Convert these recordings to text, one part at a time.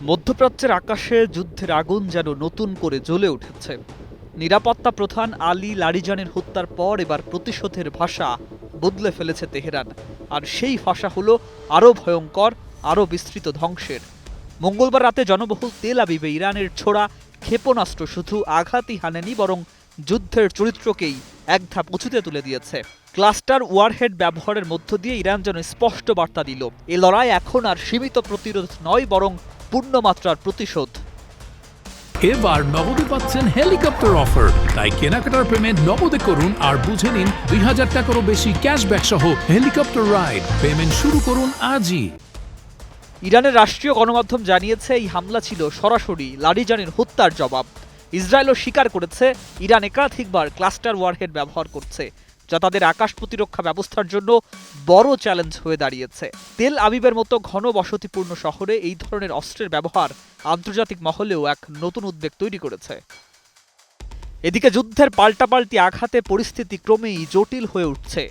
মধ্যপ্রাচ্যের আকাশে যুদ্ধের আগুন যেন নতুন করে জ্বলে উঠেছে। নিরাপত্তা প্রধান আলী লারিজানির হত্যার পর এবার প্রতিশোধের ভাষা বদলে ফেলেছে তেহরান। আর সেই ভাষা হলো আরও ভয়ঙ্কর, আরও বিস্তৃত ধ্বংসের। মঙ্গলবার রাতে জনবহুল তেল আবিবে ইরানের ছোড়া ক্ষেপণাস্ত্র শুধু আঘাতই হানেনি, বরং যুদ্ধের চরিত্রকেই এক ধাপ উঁচুতে তুলে দিয়েছে। ক্লাস্টার ওয়ারহেড ব্যবহারের মধ্য দিয়ে ইরান যেন স্পষ্ট বার্তা দিল, এ লড়াই এখন আর সীমিত প্রতিরোধ নয়, বরং পূর্ণমাত্রার প্রতিশোধ। এবার নগদে পাচ্ছেন হেলিকপ্টার অফার, তাই কেনাকাটার পেমেন্ট নগদে করুন আর বুঝে নিন ২০০০ টাকারও বেশি ক্যাশব্যাক সহ হেলিকপ্টার রাইড। পেমেন্ট শুরু করুন আজই। ইরানের রাষ্ট্রীয় গণমাধ্যম জানিয়েছে এই হামলা ছিল সরাসরি লারিজানির হত্যার জবাব। ইসরায়েলও স্বীকার করেছে ইরান একাধিকবার ক্লাস্টার ওয়ারহেড ব্যবহার করছে, যা তাদের আকাশ প্রতিরক্ষা ব্যবস্থার জন্য বড় চ্যালেঞ্জ হয়ে দাঁড়িয়েছে। তেল আবিবের মতো ঘন বসতিপূর্ণ শহরে এই ধরনের অস্ত্রের ব্যবহার আন্তর্জাতিক মহলেও এক নতুন উদ্বেগ তৈরি করেছে। এদিকে যুদ্ধের পাল্টাপাল্টি আঘাতে পরিস্থিতি ক্রমেই জটিল হয়ে উঠছে।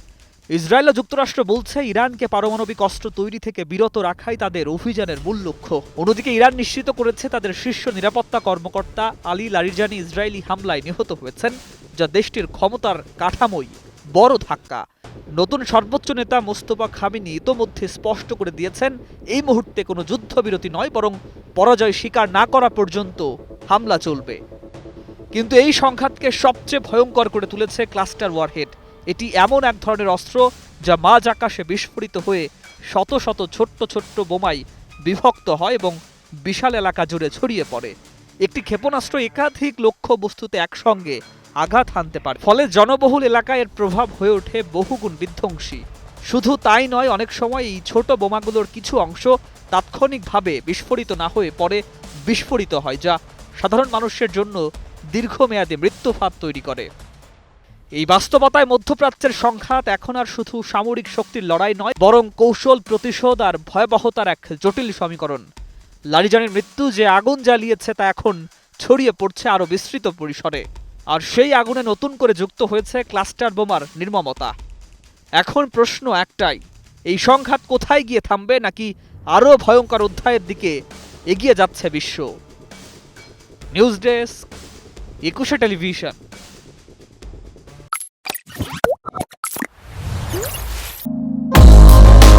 ইসরায়েল ও যুক্তরাষ্ট্র বলছে ইরানকে পারমাণবিক অস্ত্র তৈরি থেকে বিরত রাখাই তাদের অভিযানের মূল লক্ষ্য। অন্যদিকে ইরান নিশ্চিত করেছে তাদের শীর্ষ নিরাপত্তা কর্মকর্তা আলী লারিজানি ইসরায়েলি হামলায় নিহত হয়েছেন, যা দেশটির ক্ষমতার কাঠামোই বড় ধাক্কা। নতুন সর্বোচ্চ নেতা মোস্তফা খামেনি ইতোমধ্যে স্পষ্ট করে দিয়েছেন, এই মুহূর্তে কোনো যুদ্ধবিরতি নয়, বরং পরাজয় স্বীকার না করা পর্যন্ত হামলা চলবে। কিন্তু এই সংঘাতকে সবচেয়ে ভয়ঙ্কর করে তুলেছে ক্লাস্টার ওয়ারহেড। এটি এমন এক ধরনের অস্ত্র যা মাঝ আকাশে বিস্ফোরিত হয়ে শত শত ছোট্ট ছোট্ট বোমায় বিভক্ত হয় এবং বিশাল এলাকা জুড়ে ছড়িয়ে পড়ে। একটি ক্ষেপণাস্ত্র একাধিক লক্ষ্য বস্তুতে একসঙ্গে আঘাত হানতে পারে, ফলে জনবহুল এলাকায় এর প্রভাব হয়ে ওঠে বহুগুণ বিধ্বংসী। শুধু তাই নয়, অনেক সময় এই ছোট বোমাগুলোর কিছু অংশ তাৎক্ষণিকভাবে বিস্ফোরিত না হয়ে পরে বিস্ফোরিত হয়, যা সাধারণ মানুষের জন্য দীর্ঘমেয়াদী মৃত্যুফাত তৈরি করে। এই বাস্তবতায় মধ্যপ্রাচ্যের সংঘাত এখন আর শুধু সামরিক শক্তির লড়াই নয়, বরং কৌশল, প্রতিশোধ আর ভয়াবহতার এক জটিল সমীকরণ। লারিজানির মৃত্যু যে আগুন জ্বালিয়েছে তা এখন ছড়িয়ে পড়ছে আরও বিস্তৃত পরিসরে, আর সেই আগুনে নতুন করে যুক্ত হয়েছে ক্লাস্টার বোমার নির্মমতা। এখন প্রশ্ন একটাই, এই সংঘাত কোথায় গিয়ে থামবে, নাকি আরও ভয়ঙ্কর অধ্যায়ের দিকে এগিয়ে যাচ্ছে বিশ্ব? News desk, ২১ television.